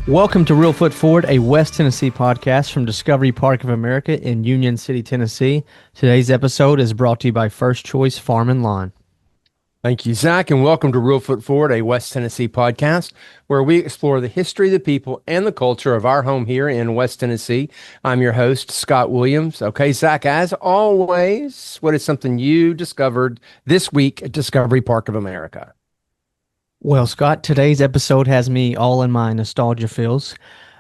Welcome to Real Foot Forward, a West Tennessee podcast from Discovery Park of America in Union City, Tennessee. Today's episode is brought to you by First Choice Farm and Lawn. Thank you, Zach, and welcome to Real Foot Forward, a West Tennessee podcast where we explore the history, the people, and the culture of our home here in West Tennessee. I'm your host, Scott Williams. Okay, Zach, as always, what is something you discovered this week at Discovery Park of America? Well, Scott, today's episode has me all in my nostalgia feels.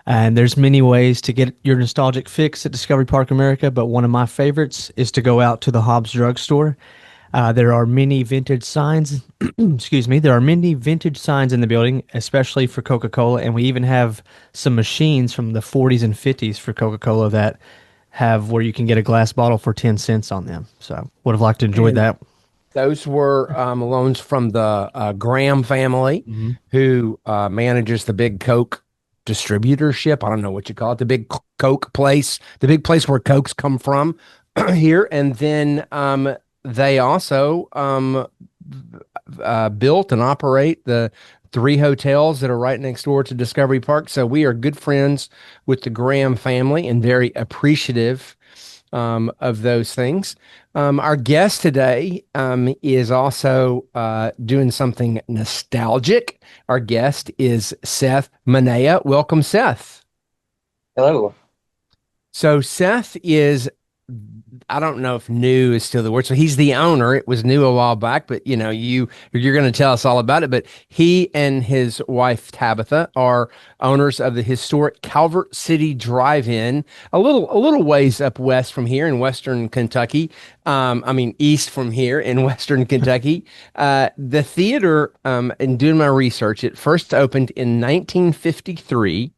And there's many ways to get your nostalgic fix at Discovery Park America, but one of my favorites is to go out to the Hobbs Drug Store. There are many vintage signs. Excuse me. There are many vintage signs in the building, especially for Coca-Cola, and we even have some machines from the 40s and 50s for Coca-Cola that have where you can get a glass bottle for 10 cents on them. So would have liked to enjoy that. Those were loans from the Graham family, who manages the big Coke distributorship. I don't know what you call it, the big Coke place, the big place where Cokes come from here. And then they also built and operate the 3 hotels that are right next door to Discovery Park. So we are good friends with the Graham family and very appreciative of those things. Our guest today is also doing something nostalgic. Our guest is Seth Manea. Welcome, Seth. Hello. So Seth is, I don't know if new is still the word. So he's the owner. It was new a while back, but you're going to tell us all about it. But he and his wife Tabitha are owners of the historic Calvert City Drive-In, a little ways up west from here in Western Kentucky. East from here in Western Kentucky. The theater, in doing my research, it first opened in 1953.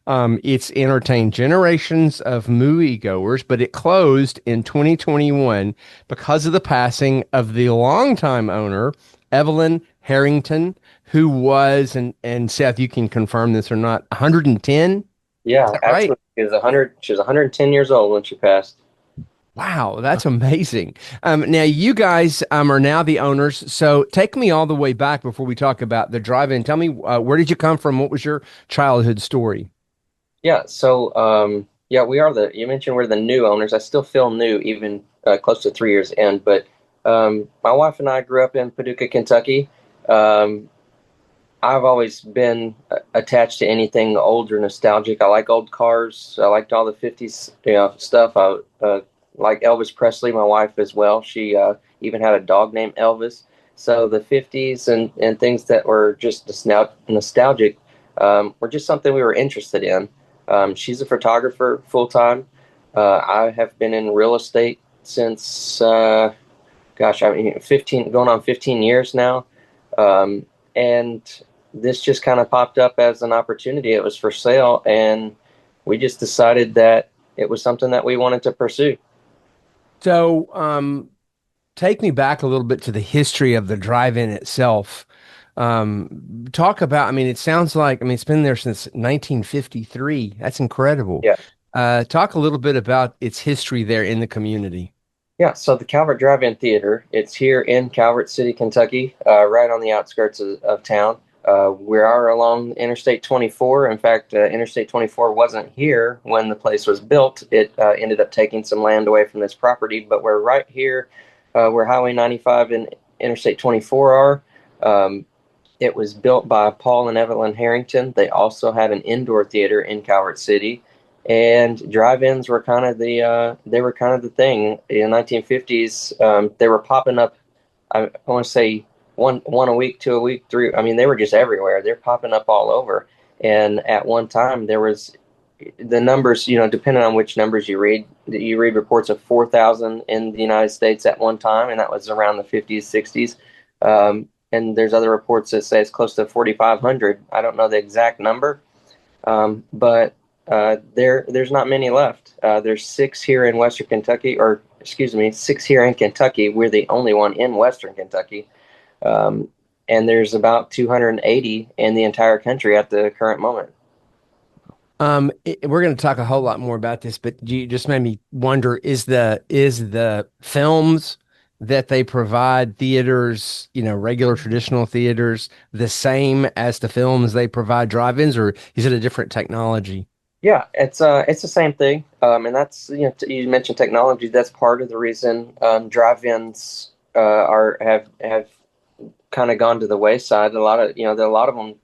It's entertained generations of moviegoers, but it closed in 2021 because of the passing of the longtime owner, Evelyn Harrington, who was, and Seth, you can confirm this or not, 110? Yeah, actually, right? She was 110 years old when she passed. Wow, that's amazing. Now, you guys are now the owners, so take me all the way back before we talk about the drive-in. Tell me, where did you come from? What was your childhood story? Yeah, so you mentioned we're the new owners. I still feel new, even close to 3 years in. But my wife and I grew up in Paducah, Kentucky. I've always been attached to anything old or nostalgic. I like old cars. I liked all the 50s stuff. I like Elvis Presley, my wife as well. She even had a dog named Elvis. So the 50s and things that were just nostalgic were just something we were interested in. She's a photographer full time. I have been in real estate since, 15, going on 15 years now. And this just kind of popped up as an opportunity. It was for sale, and we just decided that it was something that we wanted to pursue. So, take me back a little bit to the history of the drive-in itself. Talk about, it sounds like, it's been there since 1953. That's incredible. Yeah. Talk a little bit about its history there in the community. Yeah, so the Calvert Drive-In Theater, it's here in Calvert City, Kentucky, right on the outskirts of town. We are along Interstate 24. In fact, Interstate 24 wasn't here when the place was built. It ended up taking some land away from this property, but we're right here where Highway 95 and Interstate 24 are. It was built by Paul and Evelyn Harrington. They also had an indoor theater in Calvert City, and drive-ins were kind of the thing in the 1950s. They were popping up. I want to say one a week, 2 a week, 3. They were just everywhere. They're popping up all over. And at one time, there was the numbers. Depending on which numbers you read reports of 4,000 in the United States at one time, and that was around the 50s, 60s. And there's other reports that say it's close to 4,500. I don't know the exact number, but there's not many left. There's 6 here in Western Kentucky, 6 here in Kentucky. We're the only one in Western Kentucky, and there's about 280 in the entire country at the current moment. We're going to talk a whole lot more about this, but you just made me wonder: is the films that they provide theaters, regular traditional theaters, the same as the films they provide drive-ins, or is it a different technology? Yeah, it's the same thing, and that's you mentioned technology. That's part of the reason drive-ins are have kind of gone to the wayside. A lot of them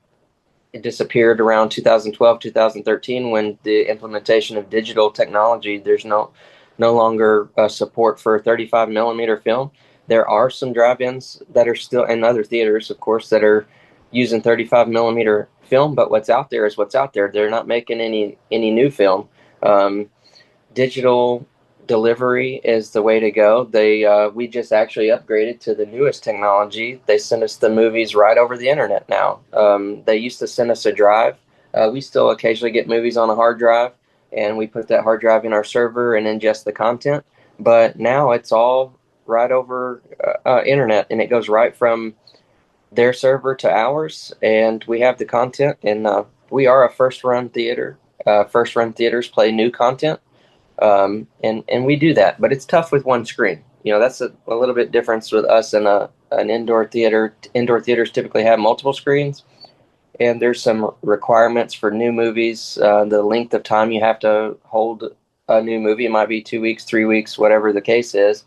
disappeared around 2012, 2013 when the implementation of digital technology. There's no longer support for 35 millimeter film. There are some drive-ins that are still, and other theaters, of course, that are using 35 millimeter film. But what's out there is what's out there. They're not making any new film. Um, Digital delivery is the way to go. We just actually upgraded to the newest technology. They send us the movies right over the internet now. They used to send us a drive. We still occasionally get movies on a hard drive, and we put that hard drive in our server and ingest the content. But now it's all right over internet, and it goes right from their server to ours, and we have the content. And we are a first run theater. First run theaters play new content, and we do that, but it's tough with one screen. That's a little bit difference with us and an indoor theater. Indoor theaters typically have multiple screens, and there's some requirements for new movies. The length of time you have to hold a new movie, it might be 2 weeks, 3 weeks, whatever the case is.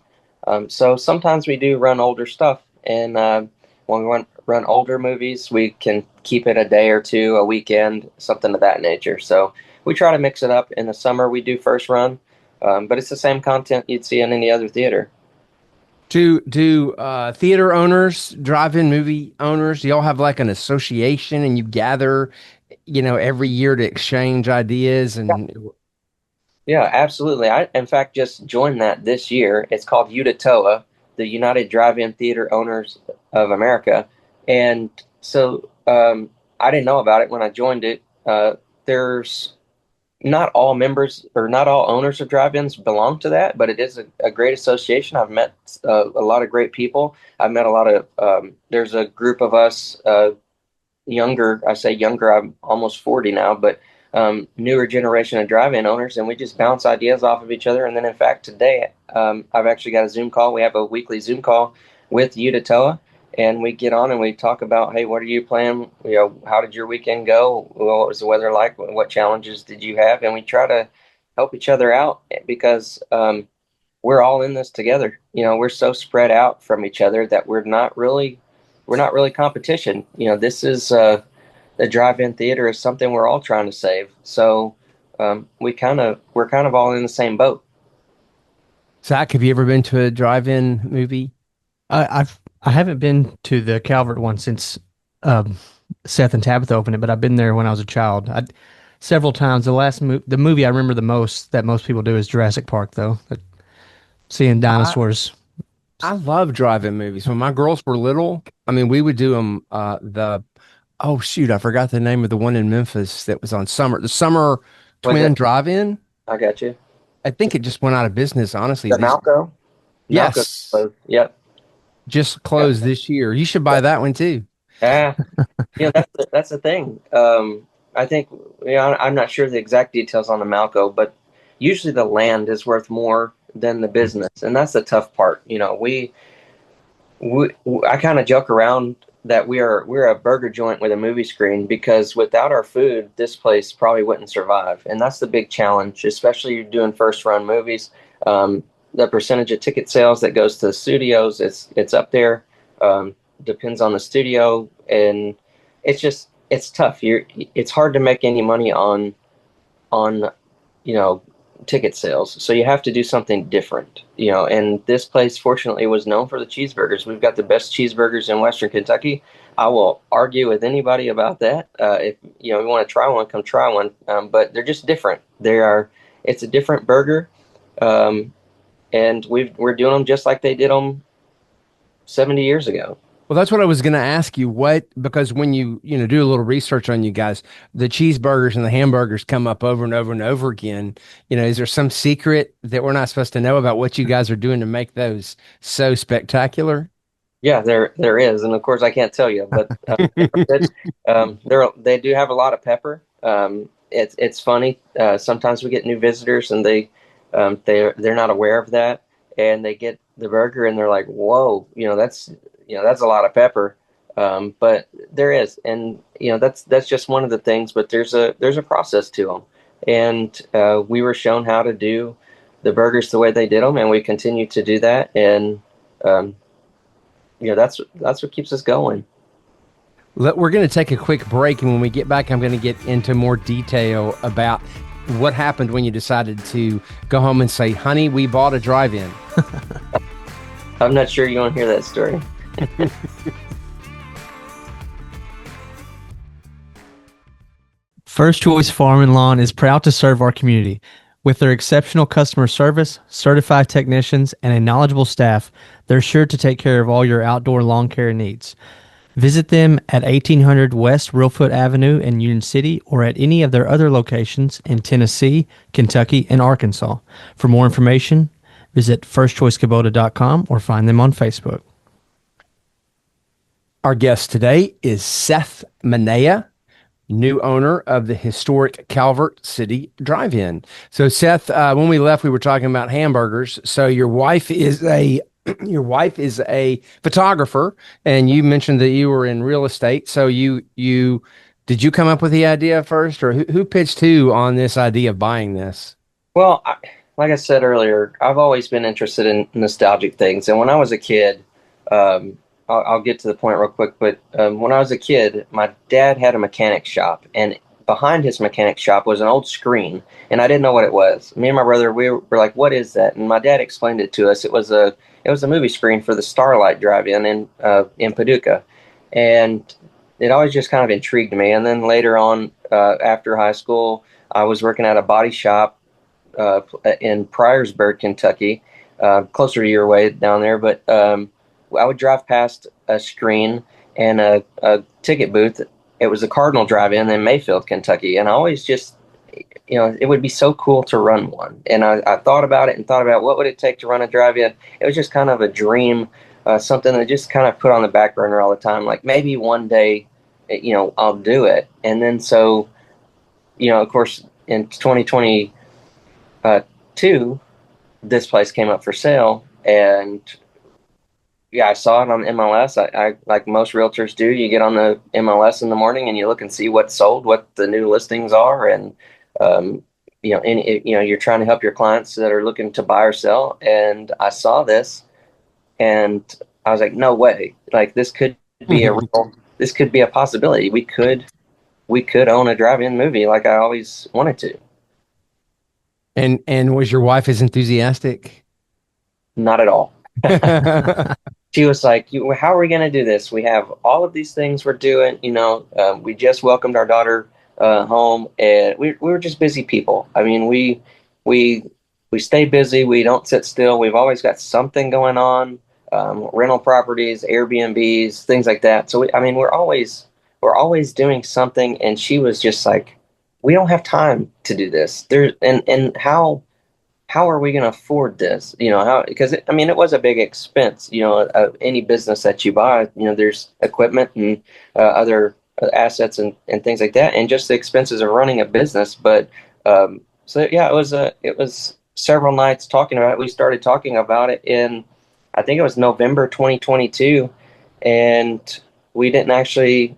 So sometimes we do run older stuff, and when we run older movies, we can keep it a day or two, a weekend, something of that nature. So we try to mix it up. In the summer, we do first run, but it's the same content you'd see in any other theater. Do theater owners, drive-in movie owners, do y'all have like an association and you gather, every year to exchange ideas and Yeah, absolutely. I, in fact, just joined that this year. It's called UDATOA, the United Drive-In Theater Owners of America. And so I didn't know about it when I joined it. There's not all members or not all owners of drive-ins belong to that, but it is a great association. I've met a lot of great people. I've met a lot of, there's a group of us, younger, I say younger, I'm almost 40 now, but newer generation of drive-in owners, and we just bounce ideas off of each other. And then, in fact, today I've actually got a Zoom call. We have a weekly Zoom call with Udatoa, and we get on and we talk about, hey, what are you planning? How did your weekend go? What was the weather like? What challenges did you have? And we try to help each other out because we're all in this together. We're so spread out from each other that we're not really competition. This is the drive-in theater is something we're all trying to save. So we're kind of all in the same boat. Zach, have you ever been to a drive-in movie? I haven't been to the Calvert one since um, Seth and Tabitha opened it, but I've been there when I was a child. Several times. The movie I remember the most that most people do is Jurassic Park, though. Seeing I dinosaurs. I love drive-in movies. When my girls were little, I mean, we would do them. Oh shoot, I forgot the name of the one in Memphis that was on the Summer Was Twin it? Drive-In. I got you. I think it just went out of business, honestly. The Malco. Malco. Yes, Yep. just Yep. closed this year. You should buy that one too. Yeah. That's the thing. I think I'm not sure the exact details on the Malco, but usually the land is worth more than the business, and that's the tough part. We I kind of joke around that we're a burger joint with a movie screen because without our food, this place probably wouldn't survive, and that's the big challenge, especially you're doing first run movies. The percentage of ticket sales that goes to the studios, it's up there. Depends on the studio, and it's tough. It's hard to make any money on you know ticket sales. So you have to do something different, and this place fortunately was known for the cheeseburgers. We've got the best cheeseburgers in Western Kentucky. I will argue with anybody about that. If you want to try one, come try one. But they're just different. It's a different burger, um, and we're doing them just like they did them 70 years ago. Well, that's what I was going to ask you. Because when you do a little research on you guys, the cheeseburgers and the hamburgers come up over and over and over again. Is there some secret that we're not supposed to know about what you guys are doing to make those so spectacular? Yeah, there is, and of course I can't tell you, but they do have a lot of pepper. It's funny. Sometimes we get new visitors, and they're not aware of that, and they get the burger and they're like, whoa, that's a lot of pepper. But there is, and that's just one of the things. But there's a process to them, and we were shown how to do the burgers the way they did them, and we continue to do that, and um, that's what keeps us going. We're going to take a quick break, and when we get back, I'm going to get into more detail about what happened when you decided to go home and say, "Honey, we bought a drive-in." I'm not sure you want to hear that story. First Choice Farm and Lawn is proud to serve our community. With their exceptional customer service, certified technicians, and a knowledgeable staff, they're sure to take care of all your outdoor lawn care needs. Visit them at 1800 West Reelfoot Avenue in Union City or at any of their other locations in Tennessee, Kentucky, and Arkansas. For more information, visit firstchoicekubota.com or find them on Facebook. Our guest today is Seth Manea, new owner of the historic Calvert City Drive-In. So, Seth, when we left, we were talking about hamburgers. So, your wife is a photographer, and you mentioned that you were in real estate. So, you did you come up with the idea first, or who pitched who on this idea of buying this? Well, like I said earlier, I've always been interested in nostalgic things. And when I was a kid, I'll get to the point real quick, but when I was a kid, my dad had a mechanic shop, and behind his mechanic shop was an old screen, and I didn't know what it was. Me and my brother, we were like, "What is that?" And my dad explained it to us. It was a movie screen for the Starlight Drive-In in Paducah, and it always just kind of intrigued me. And then later on, after high school, I was working at a body shop in Priorsburg, Kentucky, closer to your way down there. But I would drive past a screen and a ticket booth. It was a Cardinal Drive-In in Mayfield, Kentucky, and I always just, it would be so cool to run one. And I thought about it and thought about what would it take to run a drive-in. It was just kind of a dream, something that just kind of put on the back burner all the time. Like maybe one day, I'll do it. And then so, of course, in 2022, this place came up for sale, and yeah, I saw it on MLS. I like most realtors do. You get on the MLS in the morning and you look and see what's sold, what the new listings are, and um, you're trying to help your clients that are looking to buy or sell. And I saw this, and I was like, no way! Like this could be a possibility. We could own a drive-in movie like I always wanted to. And was your wife as enthusiastic? Not at all. She was like, how are we going to do this? We have all of these things we're doing. We just welcomed our daughter home, and we were just busy people. I mean, we we stay busy. We don't sit still. We've always got something going on, rental properties, Airbnbs, things like that. So we're always doing something. And she was just like, we don't have time to do this. And how are we going to afford this? Because it was a big expense. Any business that you buy, there's equipment and other assets and things like that, and just the expenses of running a business. But so yeah, it was several nights talking about it. We started talking about it in, I think it was November 2022, and we didn't actually,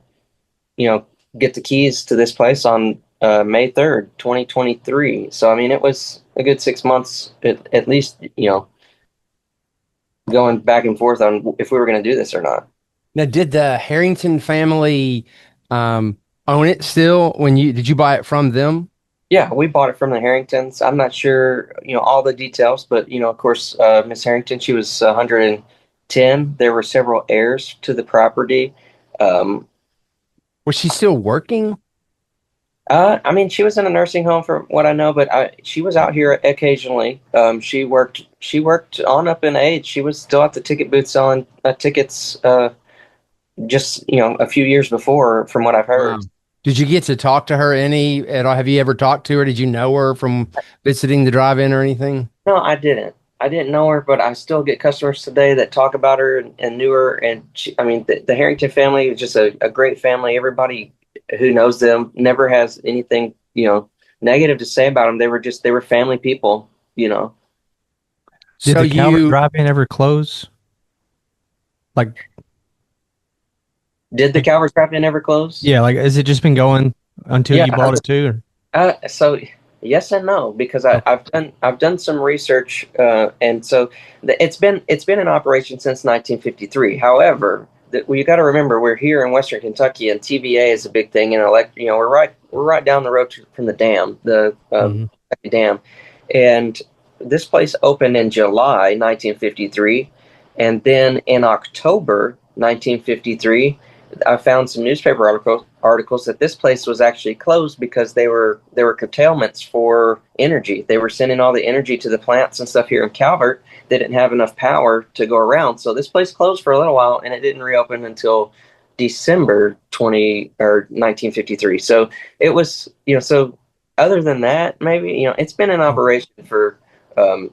you know, get the keys to this place on May 3rd, 2023. So, it was a good 6 months at least, going back and forth on if we were going to do this or not. Now, did the Harrington family own it still when did you buy it from them? Yeah, we bought it from the Harringtons. I'm not sure, all the details, but, of course, Miss Harrington, she was 110. There were several heirs to the property. Um, Was she still working? she was in a nursing home from what I know, but she was out here occasionally. She worked on up in age. She was still at the ticket booth selling tickets, just, a few years before, from what I've Wow. heard. Did you get to talk to her any at all? Have you ever talked to her? Did you know her from visiting the drive-in or anything? No, I didn't. I didn't know her, but I still get customers today that talk about her and knew her. And the Harrington family is just a great family. Everybody who knows them never has anything, negative to say about them. They were family people. Did So the Calvert you, Drive-In ever close? Like, Did the like, Calvert Drive-In ever close? yeah, like, has it just been going until Yeah. you bought it too? Or? So yes and no, because Okay. I've done some research, and so it's been in operation since 1953. However, you got to remember we're here in Western Kentucky, and TVA is a big thing. And we're right down the road from the dam, the Hmm. dam, and this place opened in July 1953, and then in October 1953. I found some newspaper articles that this place was actually closed because there were curtailments for energy. They were sending all the energy to the plants and stuff here in Calvert. They didn't have enough power to go around, so this place closed for a little while, and it didn't reopen until December 20 or 1953. So it was, so other than that, maybe, it's been in operation um,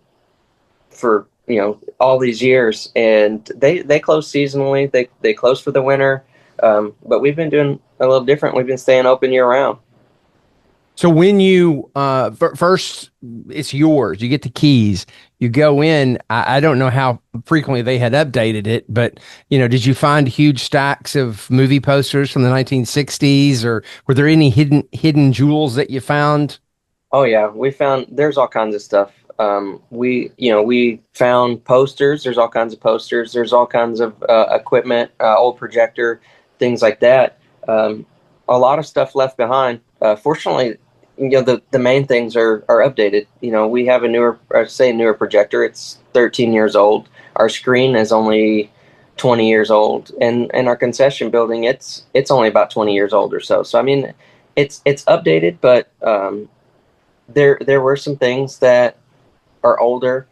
for all these years, and they close seasonally. They close for the winter, but we've been doing a little different. We've been staying open year round. so when you first, it's yours. You get the keys. You go in. I don't know how frequently they had updated it, but did you find huge stacks of movie posters from the 1960s, or were there any hidden jewels that you found? Oh yeah, we found there's all kinds of stuff. We found posters. There's all kinds of posters. There's all kinds of equipment, old projector, things like that. Um, a lot of stuff left behind. Fortunately, the main things are updated. We have a newer projector. It's 13 years old. Our screen is only 20 years old, and our concession building it's only about 20 years old or so. So I mean, it's updated, but there were some things that are older.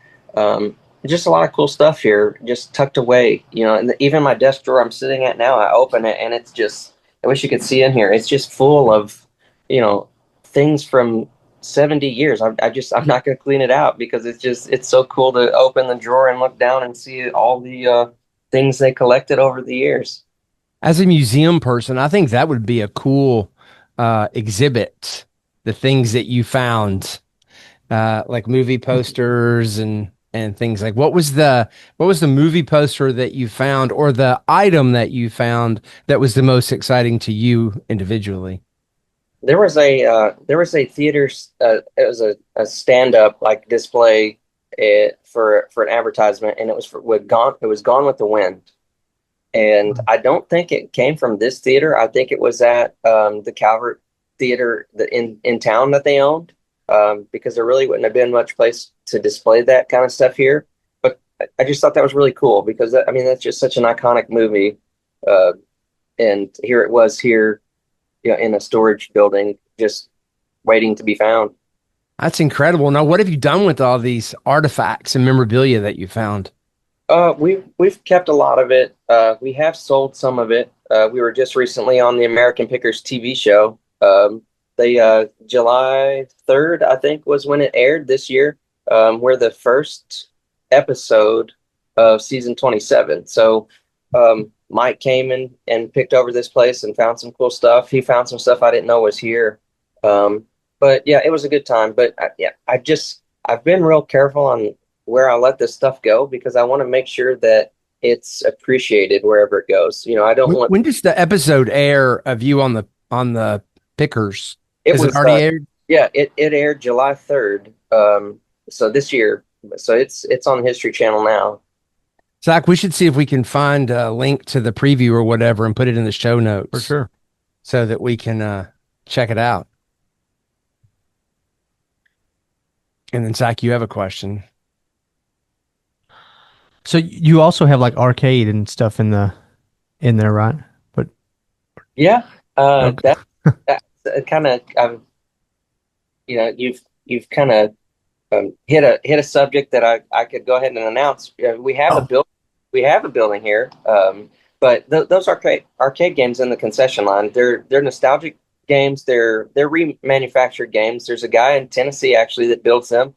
Just a lot of cool stuff here, just tucked away. And even my desk drawer I'm sitting at now, I open it and it's just. I wish you could see in here. It's just full of, you know, things from 70 years. I'm not going to clean it out because it's so cool to open the drawer and look down and see all the things they collected over the years. As a museum person, I think that would be a cool exhibit. The things that you found, like movie posters and things like what was the movie poster that you found, or the item that you found that was the most exciting to you individually? There was a theater. It was a stand up like display for an advertisement, and it was with Gone. It was Gone with the Wind, and I don't think it came from this theater. I think it was at the Calvert Theater in town that they owned, because there really wouldn't have been much place to display that kind of stuff here. But I just thought that was really cool because I mean that's just such an iconic movie, uh, and here it was here, in a storage building, just waiting to be found. That's incredible. Now, what have you done with all these artifacts and memorabilia that you found? We've kept a lot of it. We have sold some of it. We were just recently on the American Pickers TV show. They July 3rd, I think, was when it aired this year. We're the first episode of season 27. So Mike came in and picked over this place and found some cool stuff. He found some stuff I didn't know was here. Um, but yeah, it was a good time. But yeah, I've been real careful on where I let this stuff go because I want to make sure that it's appreciated wherever it goes. I don't want When does the episode air of you on the Pickers? it Is it was already aired? yeah, it aired July 3rd. So this year. So it's on the History Channel now. Zach, we should see if we can find a link to the preview or whatever and put it in the show For notes sure. so that we can check it out. And then, Zach, you have a question. So you also have like arcade and stuff in there, right? But Yeah, okay. that's kind of you've kind of hit a subject that I could go ahead and announce. Oh, We have a building here, but those arcade games in the concession line, they're nostalgic games. They're remanufactured games. There's a guy in Tennessee actually that builds them.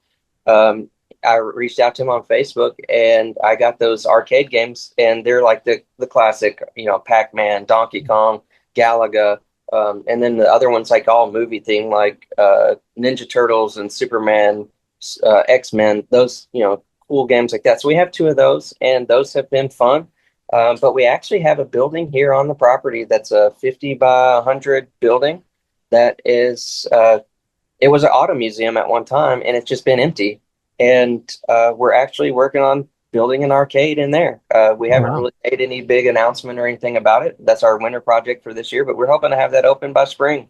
I reached out to him on Facebook, and I got those arcade games, and they're like the classic, Pac-Man, Donkey Kong, Galaga. And then the other ones like all movie theme, like Ninja Turtles and Superman, X-Men. Those, cool games like that. So we have two of those, and those have been fun. But we actually have a building here on the property that's a 50 by 100 building that is, it was an auto museum at one time, and it's just been empty. And we're actually working on building an arcade in there. We Oh, haven't wow. really made any big announcement or anything about it. That's our winter project for this year, but we're hoping to have that open by spring.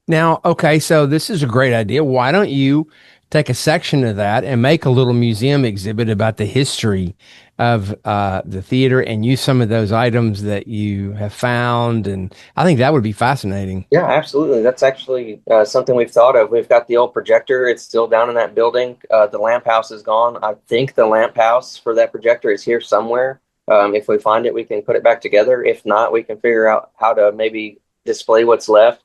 Now, okay, so this is a great idea. Why don't you take a section of that and make a little museum exhibit about the history of the theater and use some of those items that you have found? And I think that would be fascinating. Yeah, absolutely. That's actually something we've thought of. We've got the old projector. It's still down in that building. The lamp house is gone. I think the lamp house for that projector is here somewhere. If we find it, we can put it back together. If not, we can figure out how to maybe display what's left.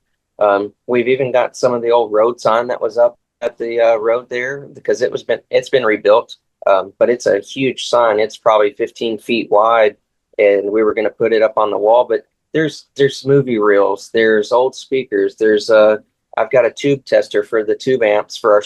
We've even got some of the old road sign that was up at the road there because it's been rebuilt. But it's a huge sign. It's probably 15 feet wide, and we were going to put it up on the wall, but there's movie reels, there's old speakers, there's I've got a tube tester for the tube amps for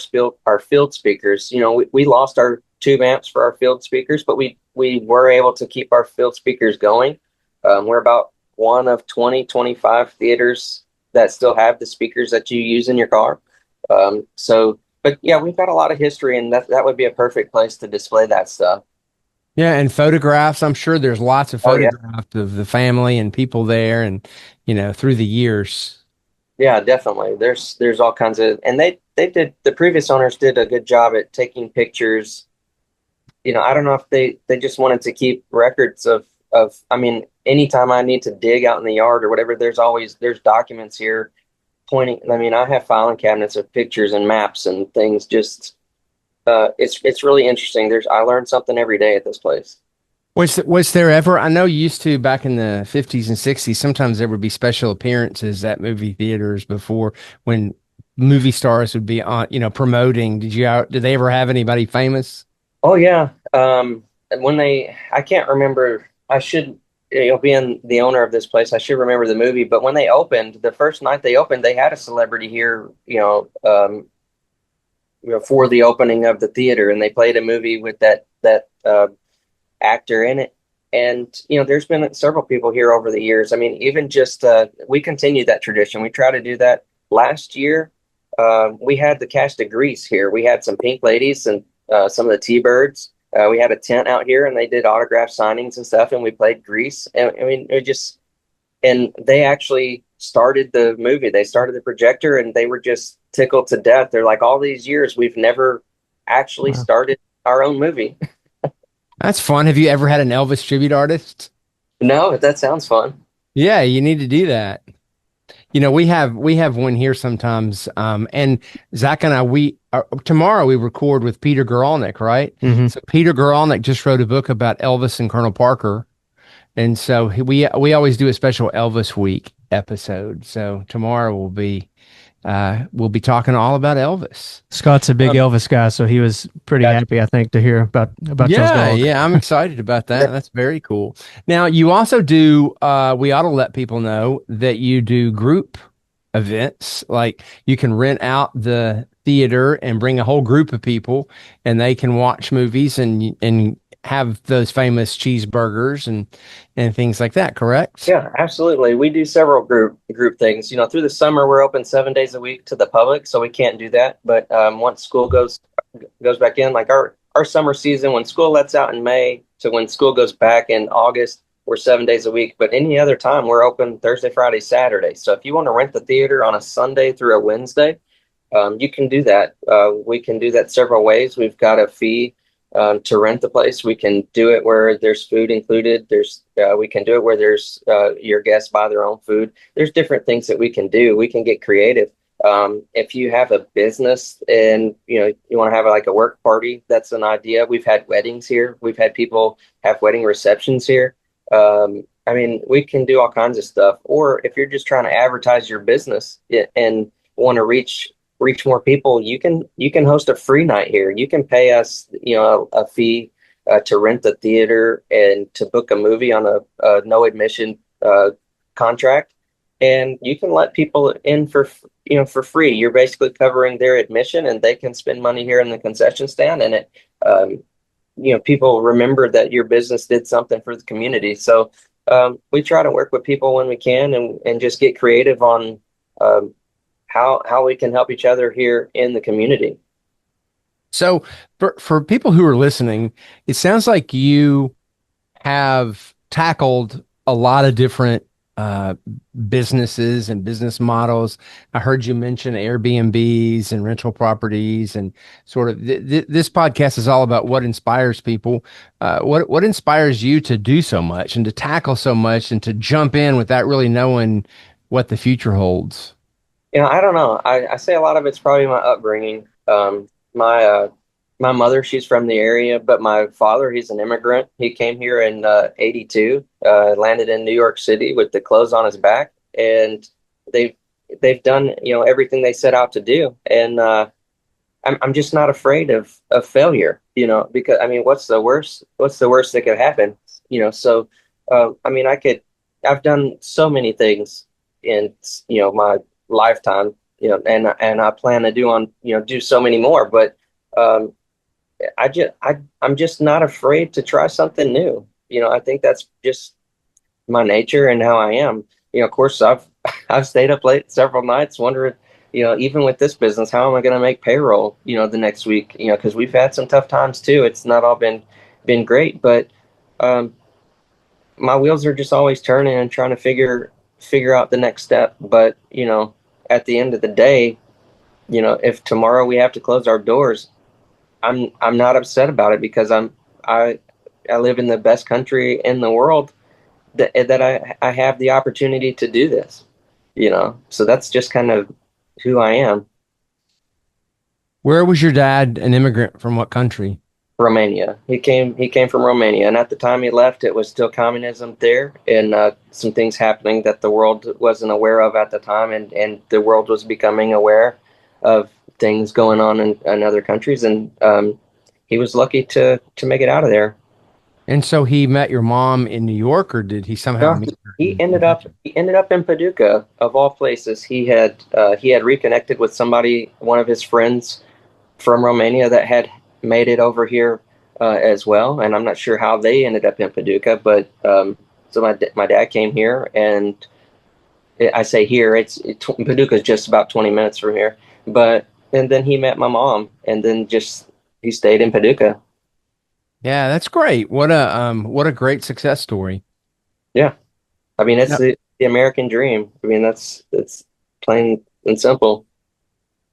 our field speakers. You know, we lost our tube amps for our field speakers, but we were able to keep our field speakers going. We're about one of 20-25 theaters that still have the speakers that you use in your car. But yeah, we've got a lot of history, and that would be a perfect place to display that stuff. Yeah, and photographs. I'm sure there's lots of Oh yeah. photographs of the family and people there and, through the years. Yeah, definitely. There's all kinds of, and they did, the previous owners did a good job at taking pictures. You know, I don't know if they just wanted to keep records of I mean, anytime I need to dig out in the yard or whatever, there's documents here pointing. I mean, I have filing cabinets of pictures and maps and things. Just it's really interesting. I learn something every day at this place. Was there ever, I know you used to back in the 50s and 60s, sometimes there would be special appearances at movie theaters before when movie stars would be on, promoting. Did they ever have anybody famous? Oh yeah. And I can't remember. I should, being the owner of this place, I should remember the movie. But when they opened, the first night they opened, they had a celebrity here, for the opening of the theater, and they played a movie with that actor in it. And there's been several people here over the years. I mean, even just we continue that tradition. We try to do that. Last year, we had the cast of Grease here. We had some Pink Ladies and some of the T-Birds. We had a tent out here, and they did autograph signings and stuff. And we played Grease. And I mean, and they actually started the movie. They started the projector, and they were just tickled to death. They're like, all these years, we've never actually Wow. started our own movie. That's fun. Have you ever had an Elvis tribute artist? No, that sounds fun. Yeah, you need to do that. We have one here sometimes. And Zach and I, tomorrow we record with Peter Guralnick, right? Hmm. So Peter Guralnick just wrote a book about Elvis and Colonel Parker. And so we always do a special Elvis week episode. So tomorrow we'll be talking all about Elvis. Scott's a big Um, Elvis guy, so he was pretty Gotcha. happy, I think, to hear about y'all's yeah, dog. yeah, I'm excited about that. That's very cool. Now you also do we ought to let people know that you do group events. Like you can rent out the theater and bring a whole group of people and they can watch movies and have those famous cheeseburgers and things like that, correct? Yeah, absolutely. We do several group things. Through the summer, we're open 7 days a week to the public, so we can't do that. But once school goes back in, like our summer season, when school lets out in May to when school goes back in August, we're 7 days a week. But any other time, we're open Thursday, Friday, Saturday. So if you want to rent the theater on a Sunday through a Wednesday, you can do that. We can do that several ways. We've got a fee to rent the place. We can do it where there's food included. We can do it where there's your guests buy their own food. There's different things that we can do. We can get creative. If you have a business and you want to have like a work party, that's an idea. We've had weddings here. We've had people have wedding receptions here. I mean, we can do all kinds of stuff. Or if you're just trying to advertise your business and want to reach more people, you can host a free night here. You can pay us, a fee to rent the theater and to book a movie on a no admission contract, and you can let people in for free. You're basically covering their admission, and they can spend money here in the concession stand, and um, people remember that your business did something for the community. So we try to work with people when we can, and just get creative on um, how we can help each other here in the community. So for people who are listening, it sounds like you have tackled a lot of different uh, businesses and business models. I heard you mention Airbnbs and rental properties, and sort of this podcast is all about what inspires people. What inspires you to do so much and to tackle so much and to jump in without really knowing what the future holds? I don't know. I say a lot of it's probably my upbringing. My mother, she's from the area, but my father, he's an immigrant. He came here in '82, landed in New York City with the clothes on his back, and they've they've done everything they set out to do. And I'm just not afraid of failure, because I mean, what's the worst that could happen? So I mean, I've done so many things in my lifetime, and I plan to do so many more. But um, I'm just not afraid to try something new. I think that's just my nature and how I am. Of course, I've stayed up late several nights wondering, even with this business, how am I going to make payroll, the next week, because we've had some tough times too. It's not all been great, but um, my wheels are just always turning and trying to figure out the next step. But at the end of the day, if tomorrow we have to close our doors, I'm not upset about it, because I I live in the best country in the world, that I have the opportunity to do this, so that's just kind of who I am. Where was your dad an immigrant from? What country? Romania. He came from Romania, and at the time he left, it was still communism there, and some things happening that the world wasn't aware of at the time, and the world was becoming aware of things going on in other countries, and he was lucky to make it out of there. And so he met your mom in New York, or did he somehow No, meet her he in ended up Romania? he ended up in Paducah, of all places. He had reconnected with somebody, one of his friends from Romania, that had made it over here as well. And I'm not sure how they ended up in Paducah, but so my dad came here, and I say here, Paducah is just about 20 minutes from here. But and then he met my mom, and then just he stayed in Paducah. Yeah, that's great. What a great success story. Yeah, I mean it's Now, the American dream. I mean that's plain and simple.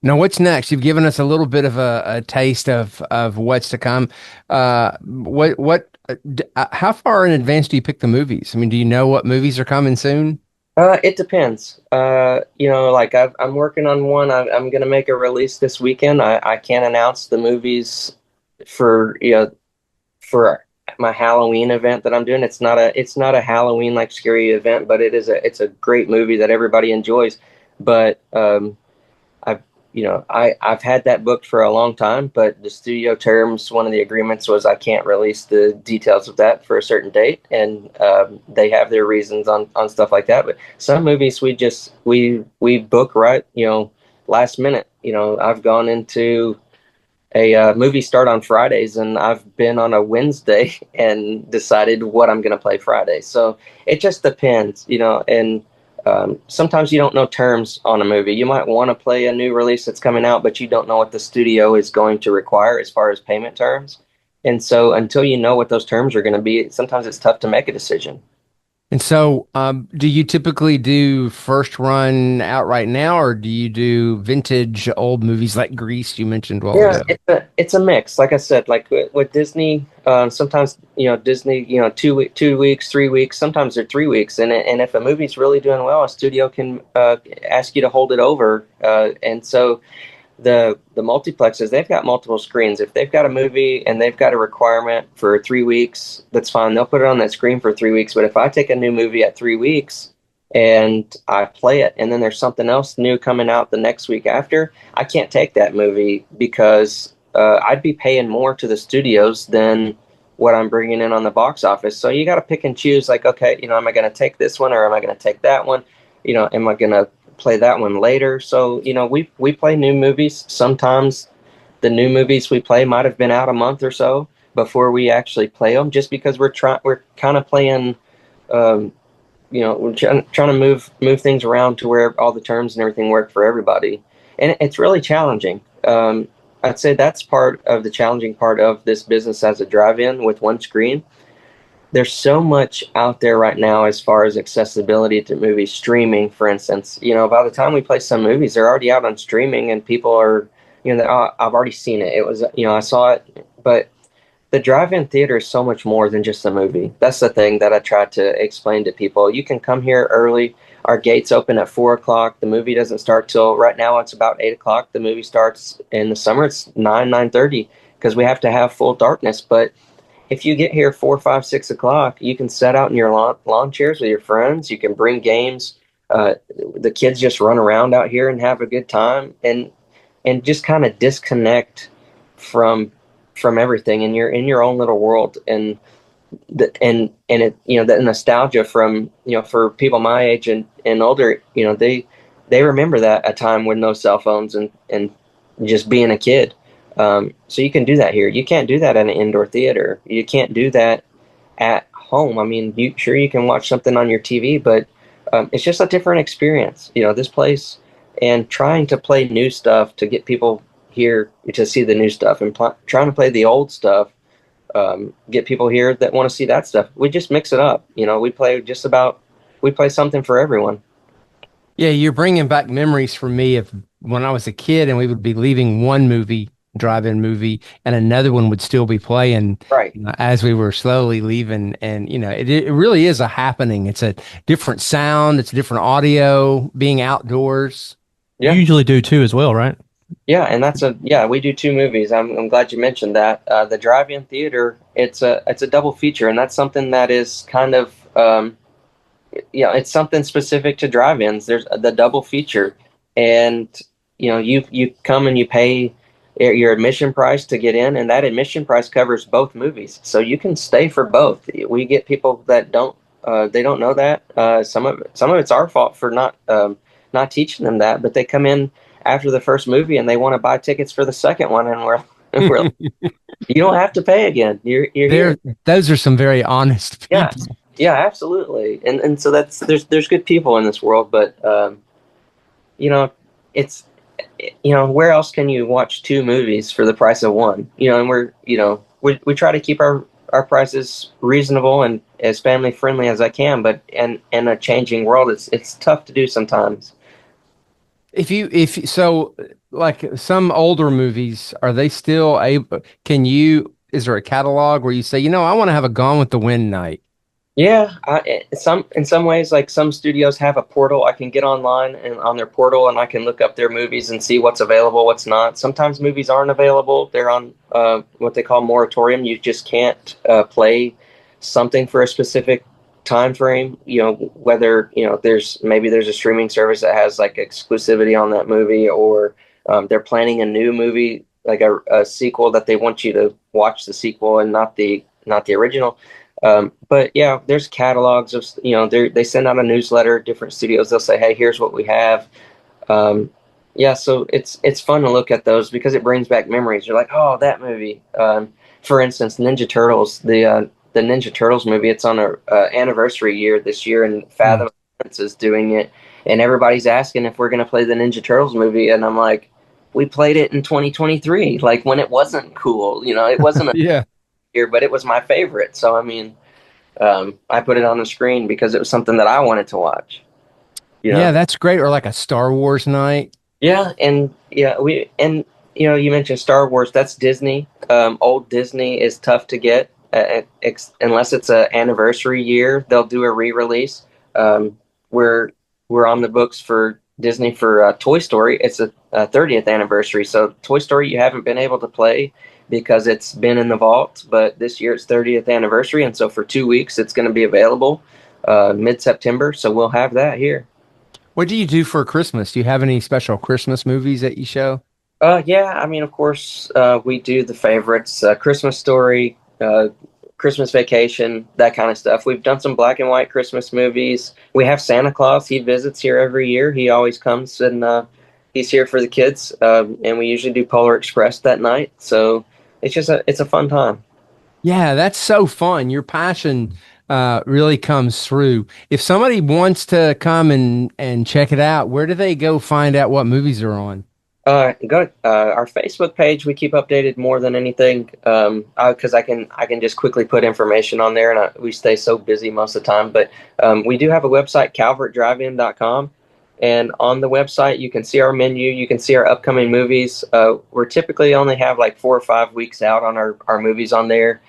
now what's next? You've given us a little bit of a taste of what's to come. How far in advance do you pick the movies? I mean, do you know what movies are coming soon? It depends. Like I'm working on one. I'm gonna make a release this weekend. I can't announce the movies for for my Halloween event that I'm doing. It's not a Halloween like scary event, but it's a great movie that everybody enjoys. But I've I've had that booked for a long time, but the studio terms, one of the agreements was I can't release the details of that for a certain date, and they have their reasons on stuff like that. But some movies we book right, last minute. I've gone into a movie start on Fridays, and I've been on a Wednesday and decided what I'm going to play Friday. So it just depends, and sometimes you don't know terms on a movie. You might want to play a new release that's coming out, but you don't know what the studio is going to require as far as payment terms. And so until you know what those terms are going to be, sometimes it's tough to make a decision. And so, do you typically do first run out right now, or do you do vintage old movies like Grease you mentioned a while Yeah, ago? it's a mix. Like I said, like with Disney, sometimes Disney, 2 weeks, 3 weeks. Sometimes they're 3 weeks, and if a movie's really doing well, a studio can ask you to hold it over. And so the multiplexes, they've got multiple screens. If they've got a movie and they've got a requirement for 3 weeks, that's fine. They'll put it on that screen for 3 weeks. But if I take a new movie at 3 weeks and I play it, and then there's something else new coming out the next week after, I can't take that movie, because I'd be paying more to the studios than what I'm bringing in on the box office. So you got to pick and choose. Like, okay, am I going to take this one, or am I going to take that one? Am I going to play that one later. So, we play new movies. Sometimes the new movies we play might have been out a month or so before we actually play them, just because we're kind of playing, um, we're trying to move things around to where all the terms and everything work for everybody. And it's really challenging. I'd say that's part of the challenging part of this business as a drive-in with one screen. There's so much out there right now as far as accessibility to movies, streaming, for instance. By the time we play some movies, they're already out on streaming, and people are, oh, I've already seen it. It was, I saw it. But the drive-in theater is so much more than just a movie. That's the thing that I try to explain to people. You can come here early. Our gates open at 4 o'clock. The movie doesn't start till right now. It's about 8 o'clock. The movie starts in the summer. It's 9:30 because we have to have full darkness. But if you get here 4, 5, 6 o'clock, you can set out in your lawn chairs with your friends. You can bring games. The kids just run around out here and have a good time, and just kind of disconnect from everything, and you're in your own little world. And it, that nostalgia from, for people my age and older, they remember that a time with no cell phones and just being a kid. So you can do that here. You can't do that at an indoor theater. You can't do that at home. I mean, you can watch something on your TV, but it's just a different experience, this place. And trying to play new stuff to get people here to see the new stuff, and trying to play the old stuff, get people here that want to see that stuff. We just mix it up. We play something for everyone. Yeah, you're bringing back memories for me of when I was a kid and we would be leaving one drive-in movie, and another one would still be playing Right. as we were slowly leaving. And, it really is a happening. It's a different sound. It's a different audio, being outdoors. You Yeah. usually do too as well, right? Yeah, and we do two movies. I'm glad you mentioned that. The drive-in theater, it's a double feature, and that's something that is kind of, it's something specific to drive-ins. There's the double feature, and you come and you pay your admission price to get in, and that admission price covers both movies, so you can stay for both. We get people that they don't know that. Some of it's our fault for not teaching them that, but they come in after the first movie and they want to buy tickets for the second one, and we're like, you don't have to pay again. You're here. Those are some very honest people. Yeah, yeah, absolutely. And so there's good people in this world, but it's where else can you watch two movies for the price of one? And we try to keep our prices reasonable and as family friendly as I can, but in a changing world, it's tough to do sometimes. So like some older movies, are they still able, is there a catalog where you say, I want to have a Gone with the Wind night? Yeah, in some ways, like some studios have a portal. I can get online and on their portal, and I can look up their movies and see what's available, what's not. Sometimes movies aren't available. They're on what they call moratorium. You just can't play something for a specific time frame. Whether there's a streaming service that has like exclusivity on that movie, or they're planning a new movie, like a sequel, that they want you to watch the sequel and not the original. But yeah, there's catalogs of, they send out a newsletter, different studios. They'll say, hey, here's what we have. Yeah, so it's fun to look at those because it brings back memories. You're like, oh, that movie. For instance, Ninja Turtles, the Ninja Turtles movie. It's on a anniversary year this year, and Fathom is doing it, and everybody's asking if we're going to play the Ninja Turtles movie, and I'm like, we played it in 2023, like when it wasn't cool. It wasn't a Yeah. year, but it was my favorite. So I mean, I put it on the screen because it was something that I wanted to watch. Yeah, that's great. Or like a Star Wars night. Yeah, and you mentioned Star Wars. That's Disney. Old Disney is tough to get unless it's an anniversary year. They'll do a re-release. We're on the books for Disney for Toy Story. It's a 30th anniversary. So Toy Story you haven't been able to play because it's been in the vault, but this year it's 30th anniversary, and so for 2 weeks it's going to be available mid-September. So we'll have that here. What do you do for Christmas? Do you have any special Christmas movies that you show? Yeah, I mean, of course, we do the favorites: Christmas Story, Christmas Vacation, that kind of stuff. We've done some black and white Christmas movies. We have Santa Claus. He visits here every year. He always comes and he's here for the kids. And we usually do Polar Express that night. So it's a fun time. Yeah, that's so fun. Your passion really comes through. If somebody wants to come and check it out, where do they go find out what movies are on? Go to our Facebook page. We keep updated more than anything because I can just quickly put information on there, and we stay so busy most of the time. But we do have a website, calvertdrivein.com, and on the website you can see our menu. You can see our upcoming movies. We're typically only have like 4 or 5 weeks out on our movies on there.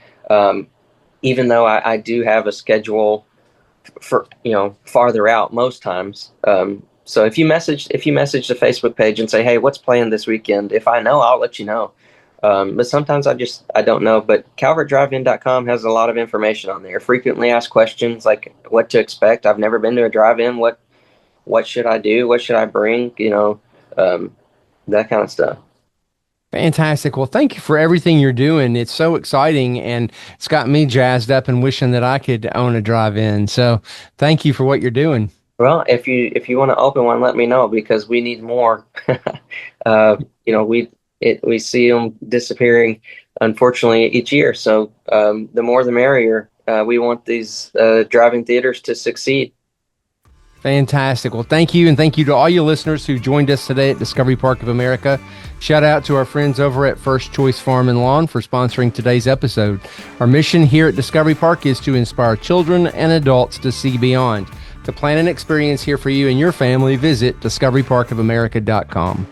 Even though I do have a schedule for farther out most times. So if you message the Facebook page and say, hey, what's playing this weekend? If I know, I'll let you know. But sometimes I don't know. But calvertdrivein.com has a lot of information on there. Frequently asked questions like what to expect. I've never been to a drive-in. What should I do? What should I bring? That kind of stuff. Fantastic. Well, thank you for everything you're doing. It's so exciting, and it's got me jazzed up and wishing that I could own a drive-in. So thank you for what you're doing. Well, if you want to open one, let me know because we need more. We see them disappearing, unfortunately, each year. So the more the merrier. We want these drive-in theaters to succeed. Fantastic. Well, thank you, and thank you to all you listeners who joined us today at Discovery Park of America. Shout out to our friends over at First Choice Farm and Lawn for sponsoring today's episode. Our mission here at Discovery Park is to inspire children and adults to see beyond. To plan an experience here for you and your family, visit discoveryparkofamerica.com.